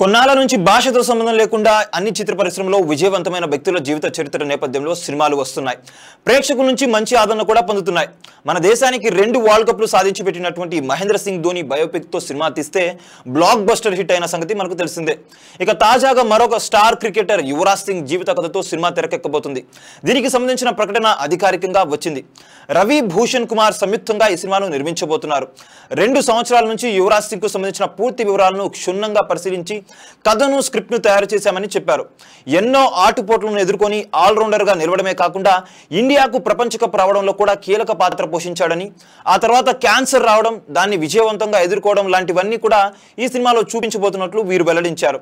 కొన్నాళ్ళ నుంచి భాషతో సంబంధం లేకుండా అన్ని చిత్ర పరిశ్రమలో విజయవంతమైన వ్యక్తుల జీవిత చరిత్ర నేపథ్యంలో సినిమాలు వస్తున్నాయి. ప్రేక్షకుల నుంచి మంచి ఆదరణ కూడా పొందుతున్నాయి. మన దేశానికి 2 వరల్డ్ కప్లు సాధించి పెట్టినటువంటి మహేంద్ర సింగ్ ధోని బయోపిక్ తో సినిమా తీస్తే బ్లాక్ బస్టర్ హిట్ అయిన సంగతి మనకు తెలిసిందే. ఇక తాజాగా మరొక స్టార్ క్రికెటర్ యువరాజ్ సింగ్ జీవిత కథతో సినిమా తెరకెక్కబోతుంది. దీనికి సంబంధించిన ప్రకటన అధికారికంగా వచ్చింది. రవి భూషణ్ కుమార్ సంయుక్తంగా ఈ సినిమాను నిర్మించబోతున్నారు. 2 సంవత్సరాల నుంచి యువరాజ్ సింగ్ కు సంబంధించిన పూర్తి వివరాలను క్షుణ్ణంగా పరిశీలించి కథను స్క్రిప్ట్ ను తయారు చేశామని చెప్పారు. ఎన్నో ఆటుపోట్లను ఎదుర్కొని ఆల్రౌండర్ గా నిలవడమే కాకుండా ఇండియాకు ప్రపంచ కప్ రావడంలో కూడా కీలక పాత్ర పోషించాడని, ఆ తర్వాత క్యాన్సర్ రావడం, దాన్ని విజయవంతంగా ఎదుర్కోవడం లాంటివన్నీ కూడా ఈ సినిమాలో చూపించబోతున్నట్లు వీరు వెల్లడించారు.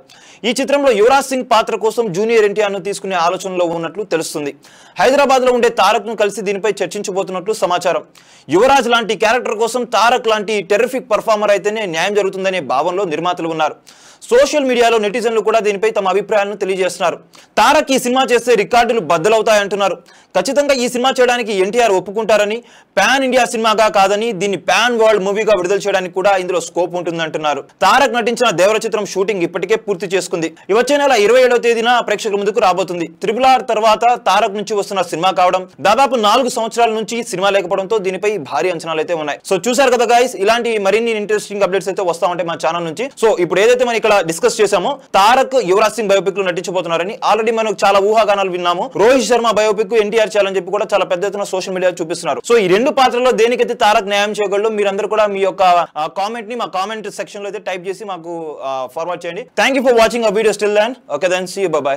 ఈ చిత్రంలో యువరాజ్ సింగ్ పాత్ర కోసం జూనియర్ ఎన్టీఆర్ ను తీసుకునే ఆలోచనలో ఉన్నట్లు తెలుస్తుంది. హైదరాబాద్ లో ఉండే తారక్ ను కలిసి దీనిపై చర్చించబోతున్నట్లు సమాచారం. యువరాజ్ లాంటి క్యారెక్టర్ కోసం తారక్ లాంటి టెర్రిఫిక్ పర్ఫార్మర్ అయితేనే న్యాయం జరుగుతుందనే భావంలో నిర్మాతలు ఉన్నారు. సోషల్ మీడియాలో నెటిజన్లు కూడా దీనిపై తమ అభిప్రాయాలను తెలియజేస్తున్నారు. తారక్ ఈ సినిమా చేస్తే రికార్డులు బద్దలవుతాయంటున్నారు. ఖచ్చితంగా ఈ సినిమా చేయడానికి ఎన్టీఆర్ ఒప్పుకుంటారని, పాన్ ఇండియా సినిమాగా కాదని దీన్ని పాన్ వరల్డ్ మూవీగా విడుదల చేయడానికి కూడా ఇందులో స్కోప్ ఉంటుందంటున్నారు. తారక్ నటించిన దేవర చిత్రం షూటింగ్ ఇప్పటికే పూర్తి చేసుకుంది. వచ్చే నెల 27వ తేదీన ప్రేక్షకుల ముందుకు రాబోతుంది. RRR తర్వాత తారక్ నుంచి వస్తున్న సినిమా కావడం, దాదాపు 4 సంవత్సరాల నుంచి సినిమా లేకపోవడంతో దీనిపై భారీ అంచనాలు అయితే ఉన్నాయి. సో చూసారు కదా గైస్, ఇలాంటి మరిన్ని ఇంట్రెస్టింగ్ అప్డేట్స్ అయితే వస్తా ఉంటాయి మా ఛానల్ నుంచి. సో ఇప్పుడు ఏదైతే మనం ఇక్కడ డిస్కస్ చేసామో, తారక్ యువరాజ్ సింగ్ బయోపిక్ లో నటించబోతున్నారని ఆల్రెడీ మనకు చాలా ఊహాగానాలు విన్నాము. రోహిత్ శర్మ బయోపిక్ ఎన్టీఆర్ చేయాలని చెప్పి కూడా చాలా పెద్ద ఎత్తున సోషల్ మీడియా చూపిస్తున్నారు. సో ఈ 2 పాత్రల్లో దేనికైతే తారక్ న్యాయం చేయగలడు, మీరందరూ కూడా మీ యొక్క కామెంట్ ని మా కామెంట్ సెక్షన్ లో అయితే టైప్ చేసి మాకు ఫార్వర్డ్ చేయండి. థ్యాంక్ యూ ఫర్ వాచింగ్ ఆ video still then. Okay then, see you, bye by.